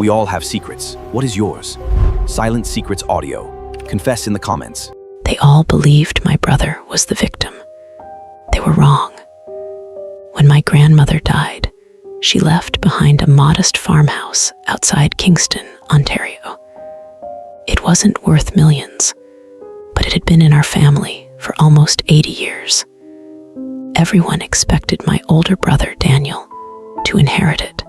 We all have secrets. What is yours? Silent Secrets Audio. Confess in the comments. They all believed my brother was the victim. They were wrong. When my grandmother died, she left behind a modest farmhouse outside Kingston, Ontario. It wasn't worth millions, but it had been in our family for almost 80 years. Everyone expected my older brother, Daniel, to inherit it.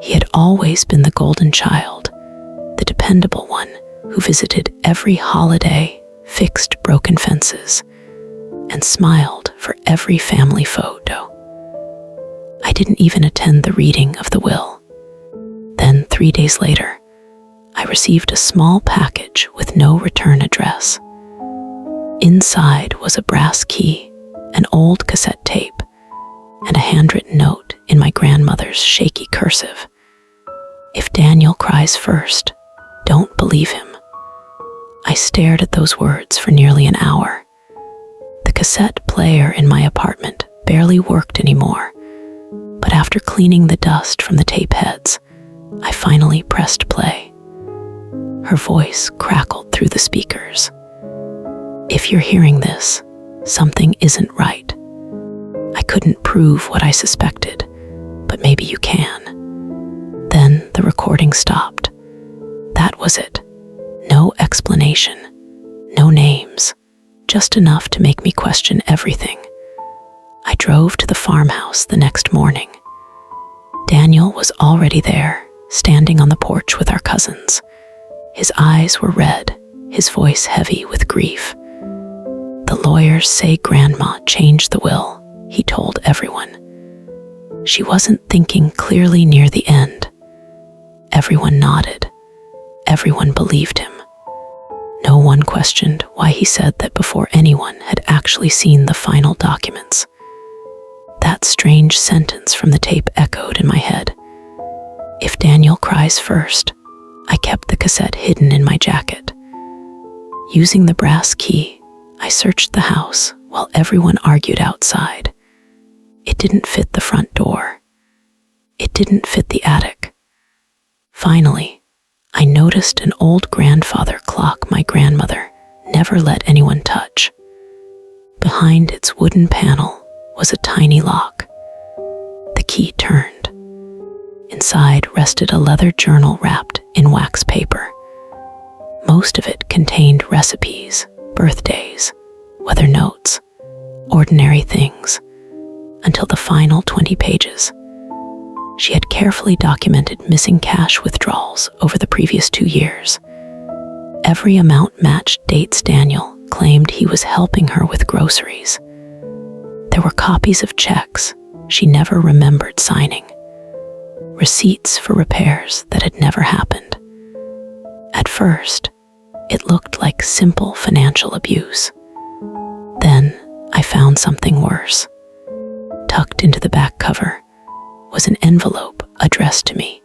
He had always been the golden child, the dependable one who visited every holiday, fixed broken fences, and smiled for every family photo. I didn't even attend the reading of the will. Then, 3 days later, I received a small package with no return address. Inside was a brass key, an old cassette tape, and a handwritten note in my grandmother's shaky cursive. If Daniel cries first, don't believe him. I stared at those words for nearly an hour. The cassette player in my apartment barely worked anymore, but after cleaning the dust from the tape heads, I finally pressed play. Her voice crackled through the speakers. If you're hearing this, something isn't right. I couldn't prove what I suspected, but maybe you can. Then the recording stopped. That was it. No explanation, no names, just enough to make me question everything. I drove to the farmhouse the next morning. Daniel was already there, standing on the porch with our cousins. His eyes were red, his voice heavy with grief. The lawyers say Grandma changed the will, he told everyone. She wasn't thinking clearly near the end. Everyone nodded. Everyone believed him. No one questioned why he said that before anyone had actually seen the final documents. That strange sentence from the tape echoed in my head. If Daniel cries first, I kept the cassette hidden in my jacket. Using the brass key, I searched the house while everyone argued outside. It didn't fit the front door. It didn't fit the attic. Finally, I noticed an old grandfather clock my grandmother never let anyone touch. Behind its wooden panel was a tiny lock. The key turned. Inside rested a leather journal wrapped in wax paper. Most of it contained recipes, birthdays, weather notes, ordinary things, until the final 20 pages. She had carefully documented missing cash withdrawals over the previous 2 years. Every amount matched dates Daniel claimed he was helping her with groceries. There were copies of checks she never remembered signing, receipts for repairs that had never happened. At first, it looked like simple financial abuse. Then I found something worse. Tucked into the back cover was an envelope addressed to me.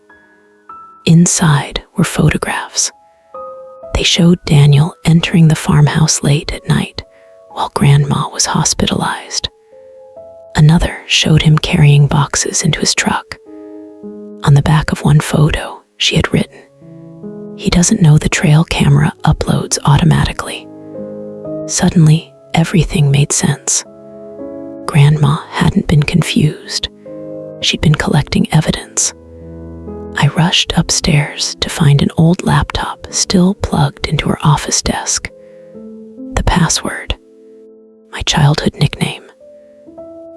Inside were photographs. They showed Daniel entering the farmhouse late at night while Grandma was hospitalized. Another showed him carrying boxes into his truck. On the back of one photo, she had written, "He doesn't know the trail camera uploads automatically." Suddenly, everything made sense. Grandma hadn't been confused. She'd been collecting evidence. I rushed upstairs to find an old laptop still plugged into her office desk. The password, my childhood nickname.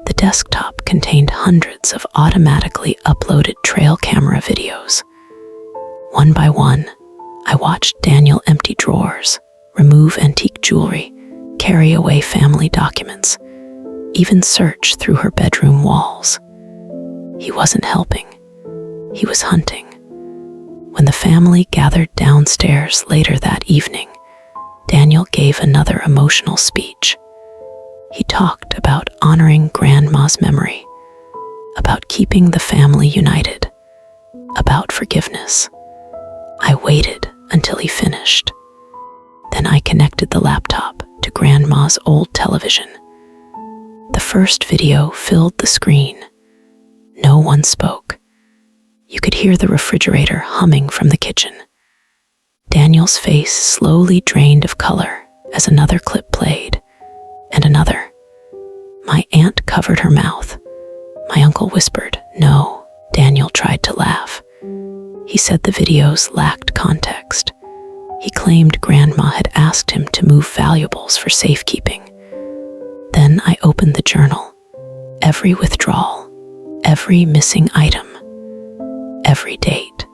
The desktop contained hundreds of automatically uploaded trail camera videos. One by one, I watched Daniel empty drawers, remove antique jewelry, carry away family documents, even search through her bedroom walls. He wasn't helping. He was hunting. When the family gathered downstairs later that evening, Daniel gave another emotional speech. He talked about honoring Grandma's memory, about keeping the family united, about forgiveness. I waited until he finished. Then I connected the laptop to Grandma's old television. The first video filled the screen. No one spoke. You could hear the refrigerator humming from the kitchen. Daniel's face slowly drained of color as another clip played, and another. My aunt covered her mouth. My uncle whispered, "No." Daniel tried to laugh. He said the videos lacked context. He claimed Grandma had asked him to move valuables for safekeeping. Then I opened the journal. Every withdrawal, every missing item, every date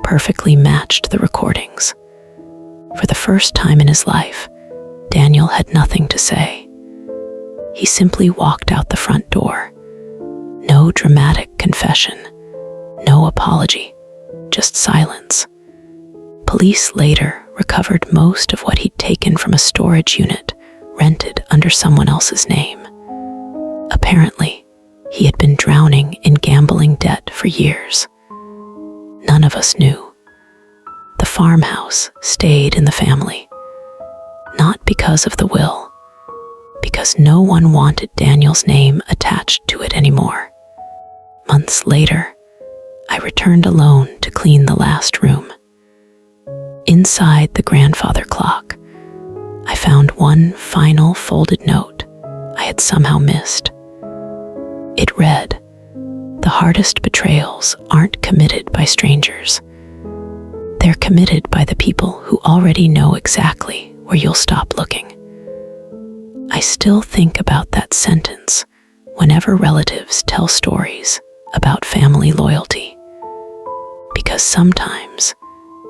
perfectly matched the recordings. For the first time in his life, Daniel had nothing to say. He simply walked out the front door. No dramatic confession, no apology, just silence. Police later recovered most of what he'd taken from a storage unit rented under someone else's name. Apparently, he had been drowning in gambling debt for years. None of us knew. The farmhouse stayed in the family, not because of the will, because no one wanted Daniel's name attached to it anymore. Months later, I returned alone to clean the last room. Inside the grandfather clock, I found one final folded note I had somehow missed. It read, "The hardest betrayals aren't committed by strangers. They're committed by the people who already know exactly where you'll stop looking." I still think about that sentence whenever relatives tell stories about family loyalty. Because sometimes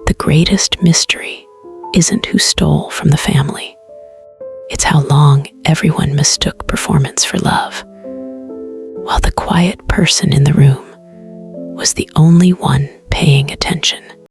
the greatest mystery isn't who stole from the family. It's how long everyone mistook performance for love, while the quiet person in the room was the only one paying attention.